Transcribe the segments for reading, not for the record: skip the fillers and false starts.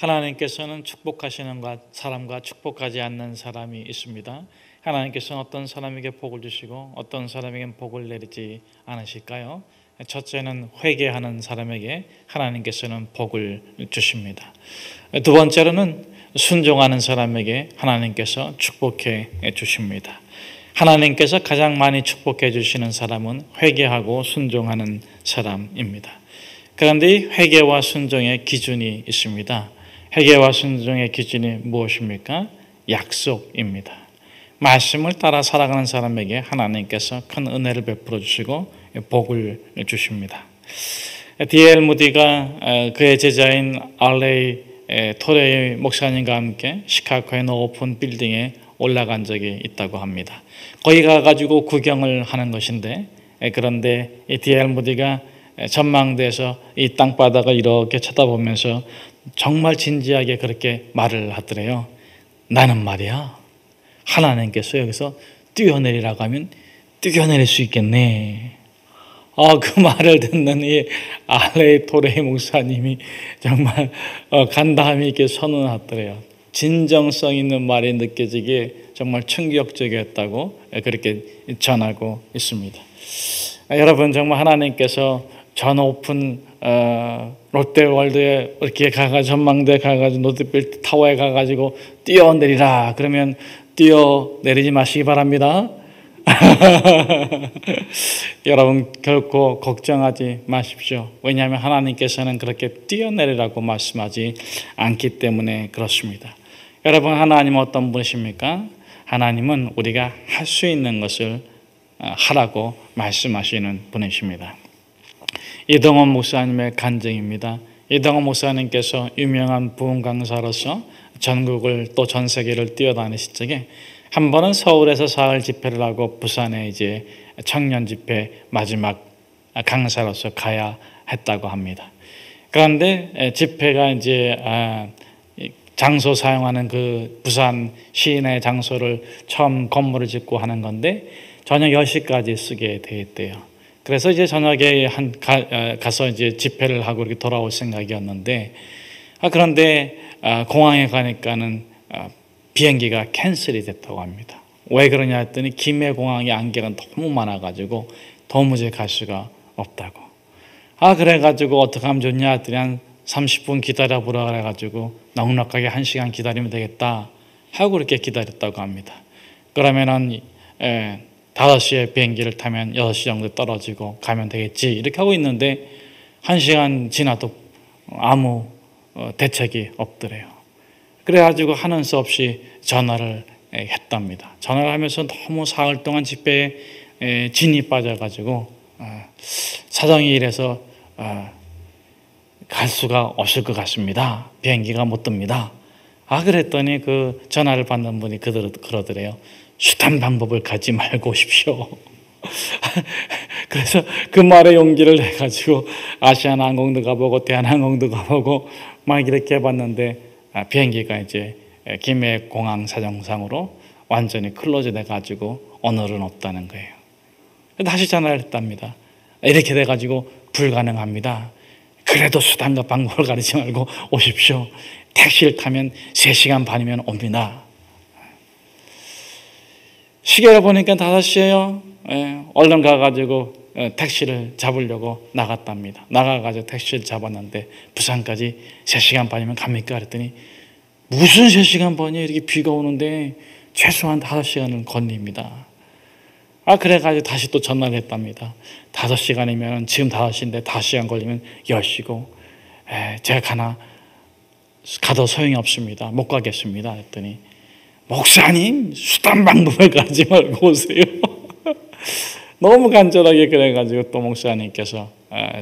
하나님께서는 축복하시는 사람과 축복하지 않는 사람이 있습니다. 하나님께서는 어떤 사람에게 복을 주시고 어떤 사람에게는 복을 내리지 않으실까요? 첫째는 회개하는 사람에게 하나님께서는 복을 주십니다. 두 번째로는 순종하는 사람에게 하나님께서 축복해 주십니다. 하나님께서 가장 많이 축복해 주시는 사람은 회개하고 순종하는 사람입니다. 그런데 이 회개와 순종의 기준이 있습니다. 회개와 순종의 기준이 무엇입니까? 약속입니다. 말씀을 따라 살아가는 사람에게 하나님께서 큰 은혜를 베풀어 주시고 복을 주십니다. D.L. 무디가 그의 제자인 R.A. 토레이 목사님과 함께 시카고의 높은 빌딩에 올라간 적이 있다고 합니다. 거기 가가지고 구경을 하는 것인데, 그런데 D.L. 무디가 전망대에서 이 땅바닥을 이렇게 쳐다보면서 정말 진지하게 그렇게 말을 하더래요. 나는 말이야, 하나님께서 여기서 뛰어내리라고 하면 뛰어내릴 수 있겠네. 그 말을 듣는 이 R.A. 토레이 목사님이 정말 간담이 있게 선언하더래요. 진정성 있는 말이 느껴지기에 정말 충격적이었다고 그렇게 전하고 있습니다. 여러분, 정말 하나님께서 저 높은 롯데월드에 이렇게 가가지고 전망대에 가가지고 롯데빌딩 타워에 가가지고 뛰어내리라 그러면 뛰어내리지 마시기 바랍니다. 여러분, 결코 걱정하지 마십시오. 왜냐하면 하나님께서는 그렇게 뛰어내리라고 말씀하지 않기 때문에 그렇습니다. 여러분, 하나님은 어떤 분이십니까? 하나님은 우리가 할 수 있는 것을 하라고 말씀하시는 분이십니다. 이동원 목사님의 간증입니다. 이동원 목사님께서 유명한 부흥 강사로서 전국을 또 전 세계를 뛰어다니실 적에 한 번은 서울에서 사흘 집회를 하고 부산에 이제 청년 집회 마지막 강사로서 가야 했다고 합니다. 그런데 집회가 이제 장소 사용하는 그 부산 시내 장소를 처음 건물을 짓고 하는 건데 저녁 10시까지 쓰게 돼 있대요. 그래서 이제 저녁에 가서 이제 집회를 하고 이렇게 돌아올 생각이었는데 그런데 공항에 가니까는 비행기가 캔슬이 됐다고 합니다. 왜 그러냐 했더니 김해공항에 안개가 너무 많아가지고 도무지 갈 수가 없다고. 그래가지고 어떻게 하면 좋냐 했더니 한 30분 기다려보라 그래가지고 넉넉하게 1시간 기다리면 되겠다 하고 그렇게 기다렸다고 합니다. 그러면은 5시에 비행기를 타면 6시 정도 떨어지고 가면 되겠지 이렇게 하고 있는데 1시간 지나도 아무 대책이 없더래요. 그래가지고 하는 수 없이 전화를 했답니다. 전화를 하면서 너무 사흘 동안 집회에 진이 빠져가지고 사정이 이래서 갈 수가 없을 것 같습니다. 비행기가 못 뜹니다. 그랬더니 그 전화를 받는 분이 그러더래요. 수단 방법을 갖지 말고 오십시오. 그래서 그 말에 용기를 내가지고 아시아나항공도 가보고 대한항공도 가보고 막 이렇게 해봤는데 비행기가 이제 김해공항 사정상으로 완전히 클로즈 돼가지고 오늘은 없다는 거예요. 다시 전화를 했답니다. 이렇게 돼가지고 불가능합니다. 그래도 수단과 방법을 가리지 말고 오십시오. 택시를 타면 3시간 반이면 옵니다. 시계를 보니까 5시예요. 얼른 가가지고 택시를 잡으려고 나갔답니다. 나가가지고 택시를 잡았는데 부산까지 3시간 반이면 갑니까? 그랬더니 무슨 3시간 반이에요? 이렇게 비가 오는데 최소한 5시간은 걸립니다. 그래가지고 다시 또 전화를 했답니다. 5시간이면 지금 5시인데 5시간 걸리면 10시고 제가 가도 소용이 없습니다. 못 가겠습니다. 했더니 목사님, 수단 방법을 가지 말고 오세요. 너무 간절하게 그래가지고 또 목사님께서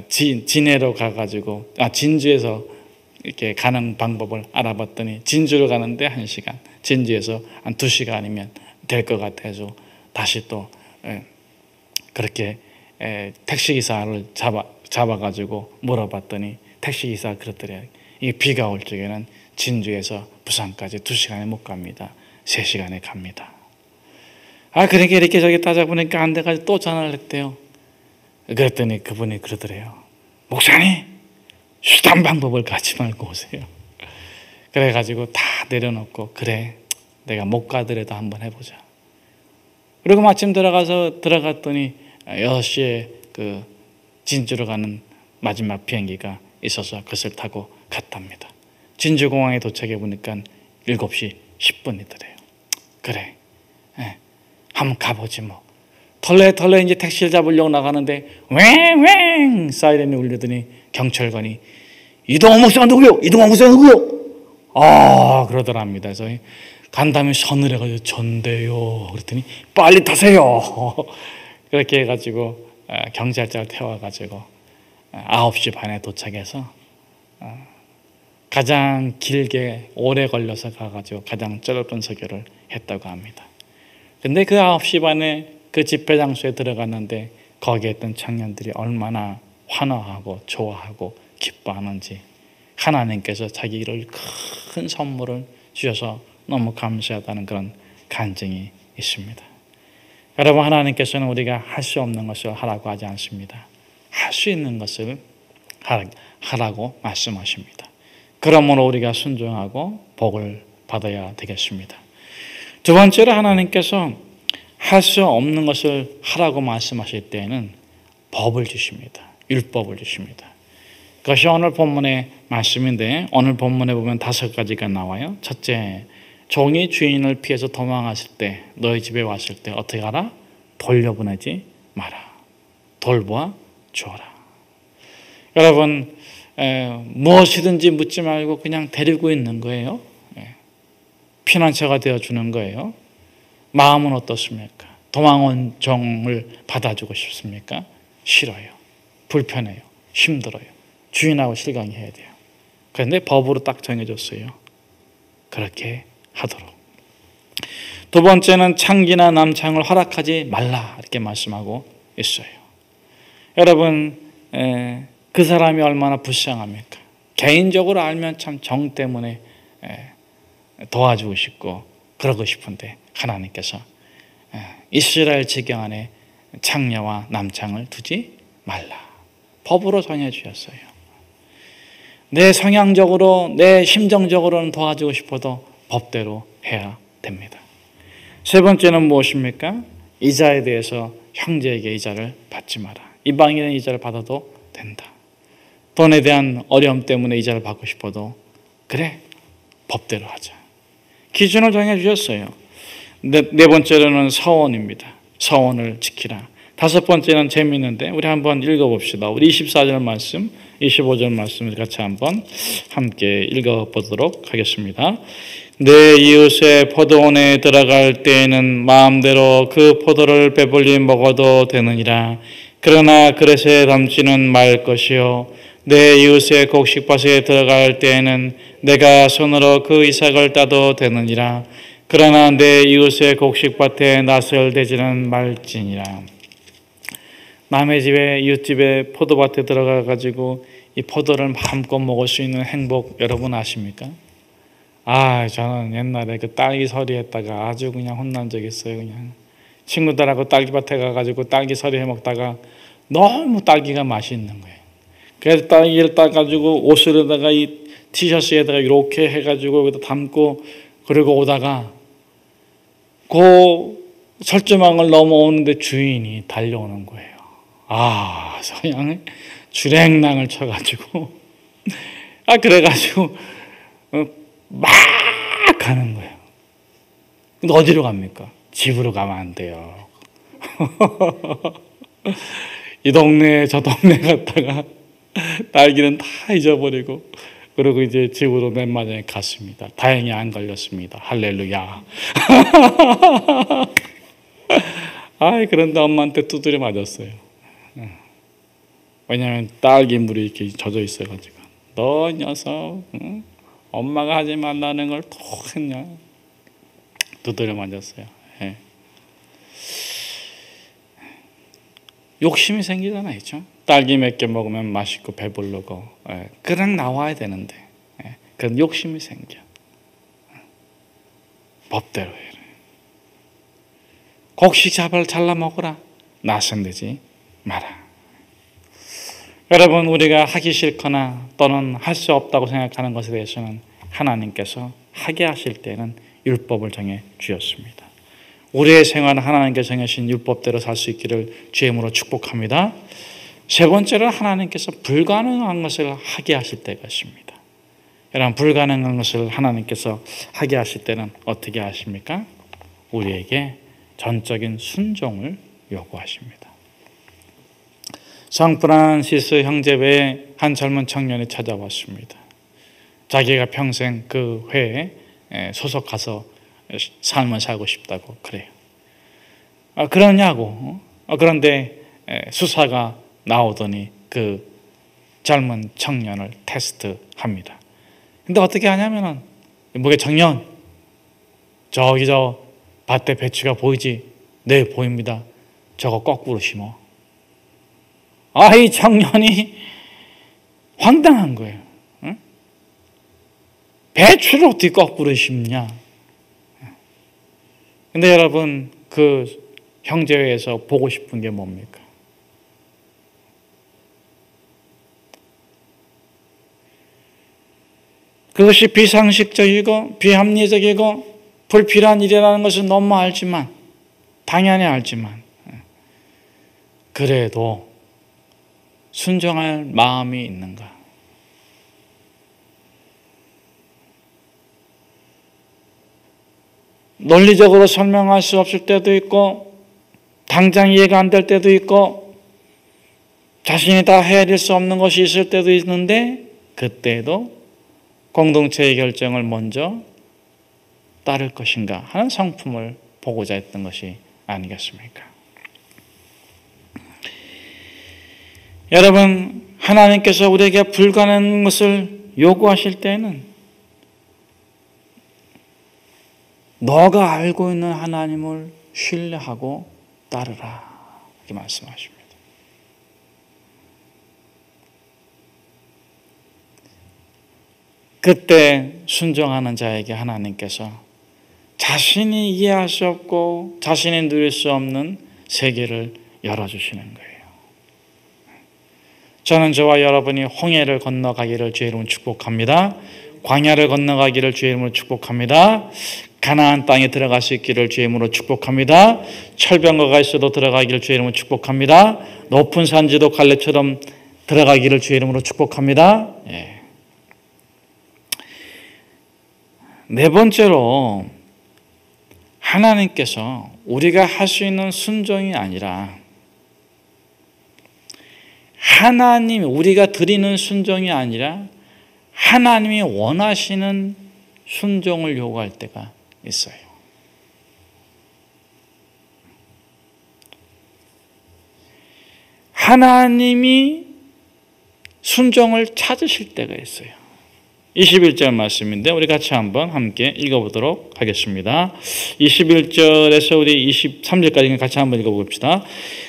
진해로 가가지고 진주에서 이렇게 가는 방법을 알아봤더니 진주를 가는데 1시간, 진주에서 한 2시간이면 될 것 같아서 다시 또 그렇게 택시기사를 잡아가지고 물어봤더니 택시기사가 그러더래요. 이 비가 올 적에는 진주에서 부산까지 2시간에 못 갑니다. 3시간에 갑니다. 그러니까 이렇게 저기 따져보니까 안 돼가지고 또 전화를 했대요. 그랬더니 그분이 그러더래요. 목사님, 수단 방법을 가지 말고 오세요. 그래가지고 다 내려놓고 그래 내가 못 가더라도 한번 해보자. 그리고 마침 들어갔더니 6시에 그 진주로 가는 마지막 비행기가 있어서 그것을 타고 갔답니다. 진주공항에 도착해 보니까 7시 10분이더래요. 그래, 한번 가보지 뭐. 털레 이제 택시를 잡으려고 나가는데 왱왱 사이렌이 울리더니 경찰관이 이동환 목사가 누구요? 이동환 목사가 누구요? 그러더랍니다. 그래서 간 다음에 선을 해가지고 전대요. 그랬더니 빨리 타세요. 그렇게 해가지고 경찰차를 태워가지고 9시 반에 도착해서 가장 길게 오래 걸려서 가가지고 가장 짧은 설교를 했다고 합니다. 근데 그 9시 반에 그 집회 장소에 들어갔는데 거기에 있던 청년들이 얼마나 환호하고 좋아하고 기뻐하는지 하나님께서 자기를 큰 선물을 주셔서 너무 감사하다는 그런 간증이 있습니다. 여러분, 하나님께서는 우리가 할 수 없는 것을 하라고 하지 않습니다. 할 수 있는 것을 하라고 말씀하십니다. 그러므로 우리가 순종하고 복을 받아야 되겠습니다. 두 번째로 하나님께서 할 수 없는 것을 하라고 말씀하실 때에는 법을 주십니다. 율법을 주십니다. 그것이 오늘 본문의 말씀인데 오늘 본문에 보면 5가지가 나와요. 첫째, 종이 주인을 피해서 도망갔을 때 너희 집에 왔을 때 어떻게 하라? 돌려보내지 마라. 돌보아 주어라. 여러분, 무엇이든지 묻지 말고 그냥 데리고 있는 거예요. 피난처가 되어주는 거예요. 마음은 어떻습니까? 도망온 종을 받아주고 싶습니까? 싫어요. 불편해요. 힘들어요. 주인하고 실강해야 돼요. 그런데 법으로 딱 정해졌어요. 그렇게 하도록. 두 번째는 창기나 남창을 허락하지 말라 이렇게 말씀하고 있어요. 여러분, 그 사람이 얼마나 불쌍합니까? 개인적으로 알면 참 정 때문에 도와주고 싶고 그러고 싶은데 하나님께서 이스라엘 지경 안에 창녀와 남창을 두지 말라. 법으로 정해주셨어요. 내 성향적으로 내 심정적으로는 도와주고 싶어도 법대로 해야 됩니다. 세 번째는 무엇입니까? 이자에 대해서 형제에게 이자를 받지 마라. 이방인의 이자를 받아도 된다. 돈에 대한 어려움 때문에 이자를 받고 싶어도 그래 법대로 하자. 기준을 정해주셨어요. 네 번째로는 서원입니다. 서원을 지키라. 5번째는 재미있는데 우리 한번 읽어봅시다. 우리 24절 말씀 25절 말씀을 같이 한번 함께 읽어보도록 하겠습니다. 내 이웃의 포도원에 들어갈 때에는 마음대로 그 포도를 배불리 먹어도 되느니라. 그러나 그릇에 담지는 말 것이요 내 이웃의 곡식밭에 들어갈 때에는 내가 손으로 그 이삭을 따도 되느니라. 그러나 내 이웃의 곡식밭에 낯을 대지는 말지니라. 남의 집에 이웃집에 포도밭에 들어가 가지고 이 포도를 마음껏 먹을 수 있는 행복 여러분 아십니까? 저는 옛날에 그 딸기 서리 했다가 아주 그냥 혼난 적 있어요. 그냥 친구들하고 딸기밭에 가가지고 딸기 서리 해 먹다가 너무 딸기가 맛있는 거예요. 그래서 딸기를 따가지고 옷에다가 이 티셔츠에다가 이렇게 해가지고 여기다 담고 그리고 오다가 그 설주망을 넘어오는데 주인이 달려오는 거예요. 그래서 그냥 주랭랑을 쳐가지고 그래가지고 막 가는 거예요. 근데 어디로 갑니까? 집으로 가면 안 돼요. 이 동네 저 동네 갔다가 딸기는 다 잊어버리고 그리고 이제 집으로 맨 마지막에 갔습니다. 다행히 안 걸렸습니다. 할렐루야. 그런데 엄마한테 두드려 맞았어요. 왜냐하면 딸기 물이 이렇게 젖어 있어가지고 너 녀석, 엄마가 하지 말라는 걸 또 했냐? 두드려 맞았어요. 욕심이 생기잖아요, 그렇죠? 딸기 몇 개 먹으면 맛있고 배부르고 그냥 나와야 되는데 그런 욕심이 생겨. 법대로 해. 곡식 잘라 먹어라. 낯선 되지 마라. 여러분, 우리가 하기 싫거나 또는 할 수 없다고 생각하는 것에 대해서는 하나님께서 하게 하실 때는 율법을 정해 주셨습니다. 우리의 생활은 하나님께서 정하신 율법대로 살 수 있기를 주의 이름으로 축복합니다. 세 번째로 하나님께서 불가능한 것을 하게 하실 때가 있습니다. 여러분, 불가능한 것을 하나님께서 하게 하실 때는 어떻게 하십니까? 우리에게 전적인 순종을 요구하십니다. 상프란시스 형제회에 한 젊은 청년이 찾아왔습니다. 자기가 평생 그 회에 소속가서 삶을 살고 싶다고 그래요. 그러냐고. 그런데 수사가 나오더니 그 젊은 청년을 테스트합니다. 근데 어떻게 하냐면은, 뭐게 청년, 저기 저 밭에 배추가 보이지? 네, 보입니다. 저거 거꾸로 심어. 이 청년이 황당한 거예요. 응? 배추를 어떻게 거꾸로 심냐? 근데 여러분, 그 형제회에서 보고 싶은 게 뭡니까? 그것이 비상식적이고 비합리적이고 불필요한 일이라는 것을 너무 알지만, 당연히 알지만, 그래도 순종할 마음이 있는가? 논리적으로 설명할 수 없을 때도 있고, 당장 이해가 안 될 때도 있고, 자신이 다 헤아릴 수 없는 것이 있을 때도 있는데, 그때도 공동체의 결정을 먼저 따를 것인가 하는 성품을 보고자 했던 것이 아니겠습니까? 여러분, 하나님께서 우리에게 불가능한 것을 요구하실 때는 너가 알고 있는 하나님을 신뢰하고 따르라, 이렇게 말씀하십니다. 그때 순종하는 자에게 하나님께서 자신이 이해할 수 없고 자신이 누릴 수 없는 세계를 열어주시는 거예요. 저는 저와 여러분이 홍해를 건너가기를 주의 이름으로 축복합니다. 광야를 건너가기를 주의 이름으로 축복합니다. 가나안 땅에 들어갈 수 있기를 주의 이름으로 축복합니다. 철병거가 있어도 들어가기를 주의 이름으로 축복합니다. 높은 산지도 갈래처럼 들어가기를 주의 이름으로 축복합니다. 네 번째로, 하나님께서 우리가 할 수 있는 순종이 아니라 우리가 드리는 순종이 아니라 하나님이 원하시는 순종을 요구할 때가 있어요. 하나님이 순종을 찾으실 때가 있어요. 21절 말씀인데 우리 같이 한번 함께 읽어보도록 하겠습니다. 21절에서 우리 23절까지 같이 한번 읽어봅시다.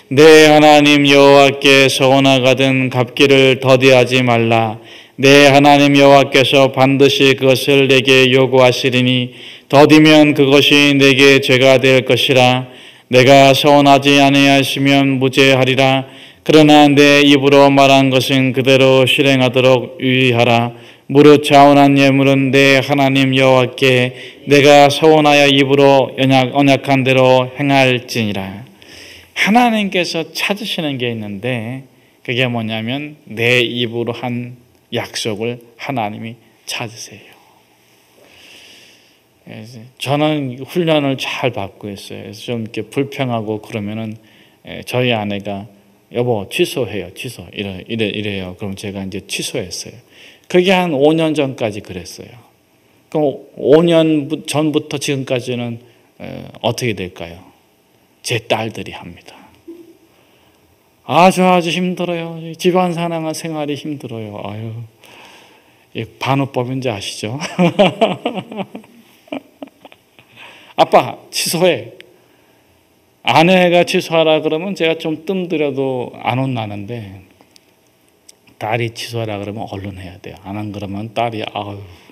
내 하나님 여호와께 서원하거든 갚기를 더디하지 말라. 내 하나님 여호와께서 반드시 그것을 내게 요구하시리니 더디면 그것이 내게 죄가 될 것이라. 내가 서원하지 아니하시면 무죄하리라. 그러나 내 입으로 말한 것은 그대로 실행하도록 유의하라. 무릇 자원한 예물은 내 하나님 여호와께 내가 서원하여 입으로 언약한 대로 행할지니라. 하나님께서 찾으시는 게 있는데 그게 뭐냐면 내 입으로 한 약속을 하나님이 찾으세요. 저는 훈련을 잘 받고 있어요. 그래서 좀 이렇게 불평하고 그러면은 저희 아내가 여보 취소해요. 취소 이래요. 그럼 제가 이제 취소했어요. 그게 한 5년 전까지 그랬어요. 그럼 5년 전부터 지금까지는 어떻게 될까요? 제 딸들이 합니다. 아주 힘들어요. 집안 생활이 힘들어요. 아유, 반어법인지 아시죠? 아빠 취소해. 아내가 취소하라 그러면 제가 좀 뜸들여도 안 혼나는데 딸이 취소하라 그러면 얼른 해야 돼요. 안 그러면 딸이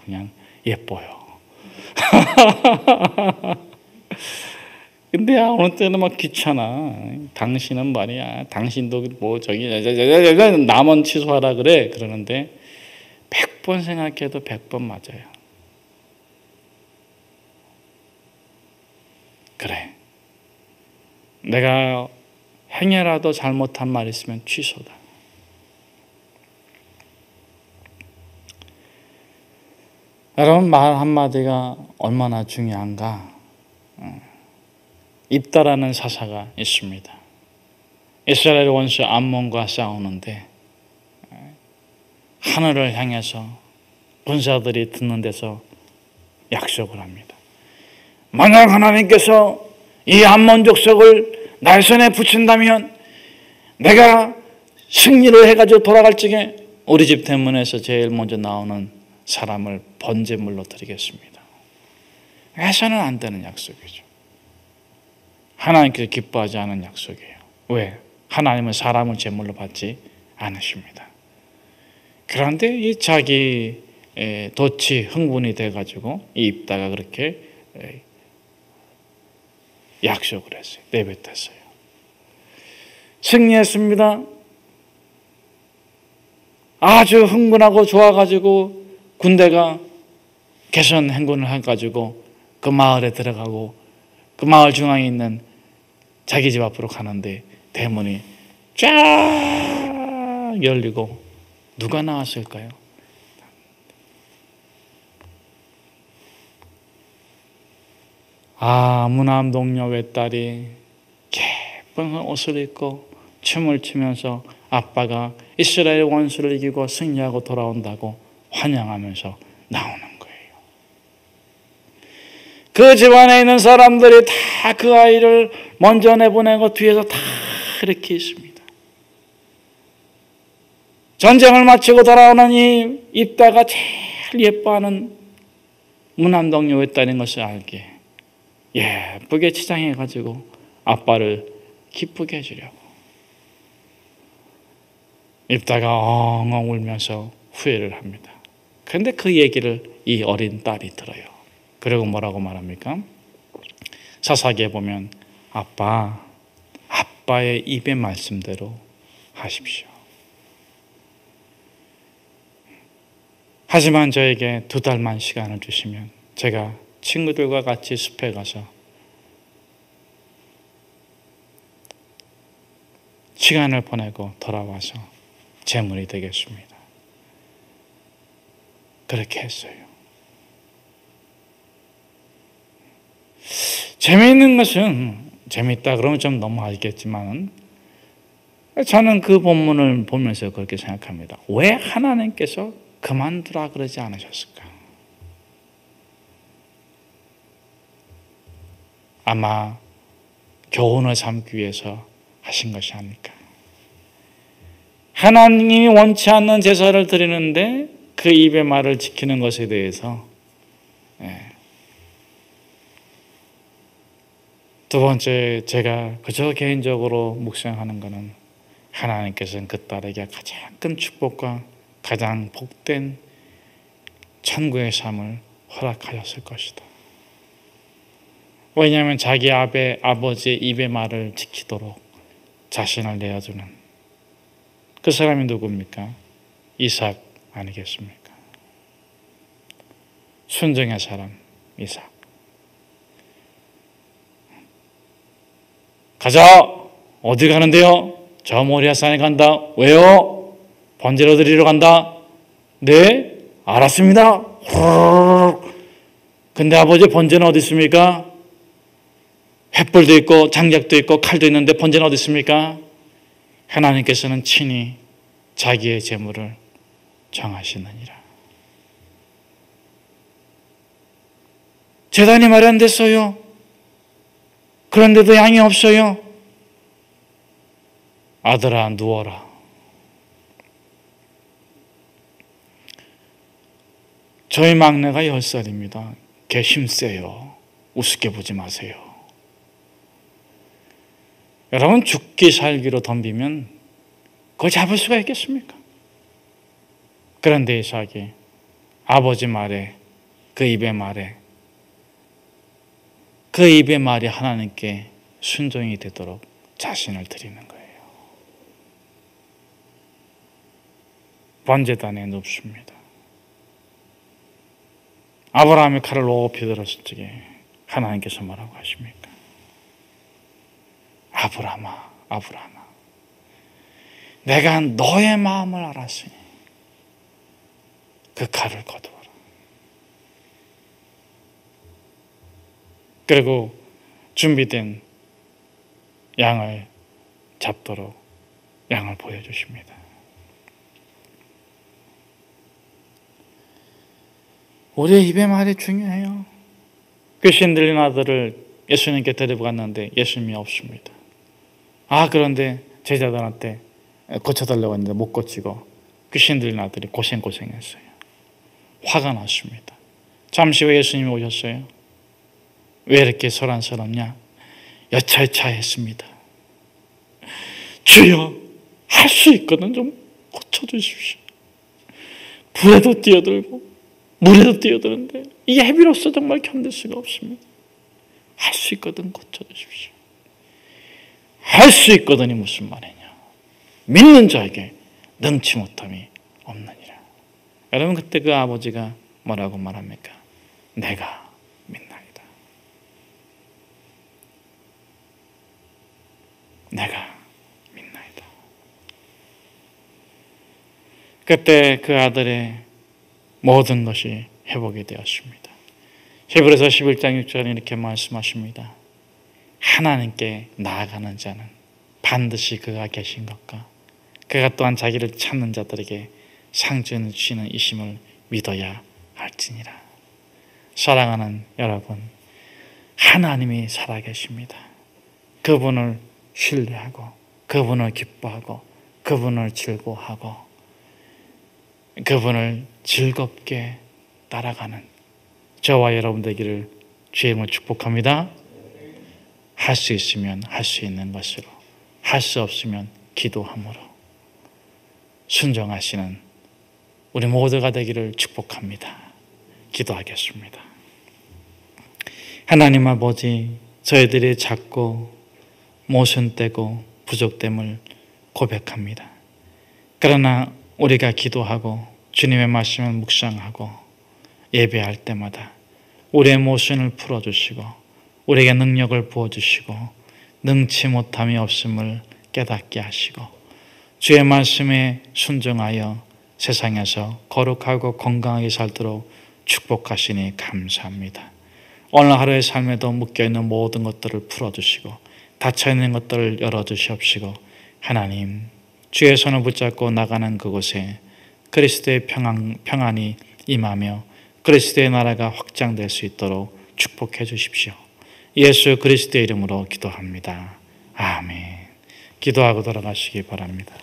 그냥 예뻐요. 근데 어느 때는 막 귀찮아. 당신은 말이야. 당신도 뭐 저기 남은 취소하라 그래. 그러는데 100번 생각해도 100번 맞아요. 그래, 내가 행여라도 잘못한 말 있으면 취소다. 여러분, 말 한마디가 얼마나 중요한가? 입다라는 사사가 있습니다. 이스라엘 원수 암몬과 싸우는데 하늘을 향해서 군사들이 듣는 데서 약속을 합니다. 만약 하나님께서 이 암몬 족속을 나의 손에 붙인다면 내가 승리를 해가지고 돌아갈 적에 우리 집 대문에서 제일 먼저 나오는 사람을 번제물로 드리겠습니다. 해서는 안 되는 약속이죠. 하나님께서 기뻐하지 않은 약속이에요. 왜? 하나님은 사람을 제물로 받지 않으십니다. 그런데 이 자기 덫이 흥분이 돼가지고 이 입다가 그렇게 약속을 했어요. 내뱉었어요. 승리했습니다. 아주 흥분하고 좋아가지고 군대가 개선 행군을 해가지고 그 마을에 들어가고 그 마을 중앙에 있는 자기 집 앞으로 가는데 대문이 쫙 열리고 누가 나왔을까요? 무남 동료 외딸이 예쁜 옷을 입고 춤을 추면서 아빠가 이스라엘 원수를 이기고 승리하고 돌아온다고 환영하면서 나오는 거예요. 그 집안에 있는 사람들이 다 그 아이를 먼저 내보내고 뒤에서 다 이렇게 있습니다. 전쟁을 마치고 돌아오는 이 입다가 제일 예뻐하는 무남동료 외딸인 것을 알게 예쁘게 치장해가지고 아빠를 기쁘게 해주려고 입다가 엉엉 울면서 후회를 합니다. 그런데 그 얘기를 이 어린 딸이 들어요. 그리고 뭐라고 말합니까? 사사기에 보면 아빠의 입의 말씀대로 하십시오. 하지만 저에게 2달만 시간을 주시면 제가 친구들과 같이 숲에 가서 시간을 보내고 돌아와서 제물이 되겠습니다. 그렇게 했어요. 재미있는 것은 재미있다 그러면 좀 너무 알겠지만 저는 그 본문을 보면서 그렇게 생각합니다. 왜 하나님께서 그만두라 그러지 않으셨을까? 아마 교훈을 삼기 위해서 하신 것이 아닐까. 하나님이 원치 않는 제사를 드리는데 그 입의 말을 지키는 것에 대해서 두 번째, 제가 그저 개인적으로 묵상하는 것은 하나님께서는 그 딸에게 가장 큰 축복과 가장 복된 천국의 삶을 허락하셨을 것이다. 왜냐하면 자기 아버지의 입의 말을 지키도록 자신을 내어주는 그 사람이 누굽니까? 이삭 아니겠습니까? 순종의 사람 이삭. 가자! 어디 가는데요? 저 모리아산에 간다. 왜요? 번제로 드리러 간다. 네? 알았습니다. 근데 아버지 번제는 어디 있습니까? 횃불도 있고 장작도 있고 칼도 있는데 번제는 어디 있습니까? 하나님께서는 친히 자기의 제물을 정하시느니라. 제단이 마련됐어요. 그런데도 양이 없어요. 아들아 누워라. 저희 막내가 10살입니다. 걔 힘세요. 우습게 보지 마세요. 여러분 죽기 살기로 덤비면 그거 잡을 수가 있겠습니까? 그런데 이삭이 아버지 말에 그 입의 말에 그 입의 말이 하나님께 순종이 되도록 자신을 드리는 거예요. 번제단에 눕습니다. 아브라함이 칼을 높이 들었을 적에 하나님께서 뭐라고 하십니까? 아브라함아, 아브라함아, 내가 너의 마음을 알았으니 그 칼을 거두어라. 그리고 준비된 양을 잡도록 양을 보여주십니다. 우리의 입의 말이 중요해요. 귀신 들린 아들을 예수님께 데리고 갔는데 예수님이 없습니다. 그런데 제자들한테 고쳐달라고 했는데 못 고치고 귀신 들린 아들이 고생했어요. 화가 났습니다. 잠시 후에 예수님이 오셨어요. 왜 이렇게 소란스럽냐? 여차여차했습니다. 주여, 할 수 있거든 좀 고쳐주십시오. 불에도 뛰어들고 물에도 뛰어드는데 이 헤비로서 정말 견딜 수가 없습니다. 할 수 있거든 고쳐주십시오. 할 수 있거든이 무슨 말이냐? 믿는 자에게 능치 못함이 없느니라. 여러분, 그때 그 아버지가 뭐라고 말합니까? 내가 믿나이다. 내가 믿나이다. 그때 그 아들의 모든 것이 회복이 되었습니다. 히브리서 11장 6절에 이렇게 말씀하십니다. 하나님께 나아가는 자는 반드시 그가 계신 것과 그가 또한 자기를 찾는 자들에게 상주는 주시는 이심을 믿어야 할지니라. 사랑하는 여러분, 하나님이 살아계십니다. 그분을 신뢰하고 그분을 기뻐하고 그분을 즐거워하고 그분을 즐겁게 따라가는 저와 여러분 되기를 주의 이름으로 축복합니다. 할 수 있으면 할 수 있는 것으로, 할 수 없으면 기도함으로 순종하시는 우리 모두가 되기를 축복합니다. 기도하겠습니다. 하나님 아버지, 저희들이 작고 모순되고 부족됨을 고백합니다. 그러나 우리가 기도하고 주님의 말씀을 묵상하고 예배할 때마다 우리의 모순을 풀어주시고 우리에게 능력을 부어주시고 능치 못함이 없음을 깨닫게 하시고 주의 말씀에 순종하여 세상에서 거룩하고 건강하게 살도록 축복하시니 감사합니다. 오늘 하루의 삶에도 묶여있는 모든 것들을 풀어주시고 닫혀있는 것들을 열어주시옵시고 하나님, 주의 손을 붙잡고 나가는 그곳에 그리스도의 평안이 임하며 그리스도의 나라가 확장될 수 있도록 축복해 주십시오. 예수 그리스도의 이름으로 기도합니다. 아멘. 기도하고 돌아가시기 바랍니다.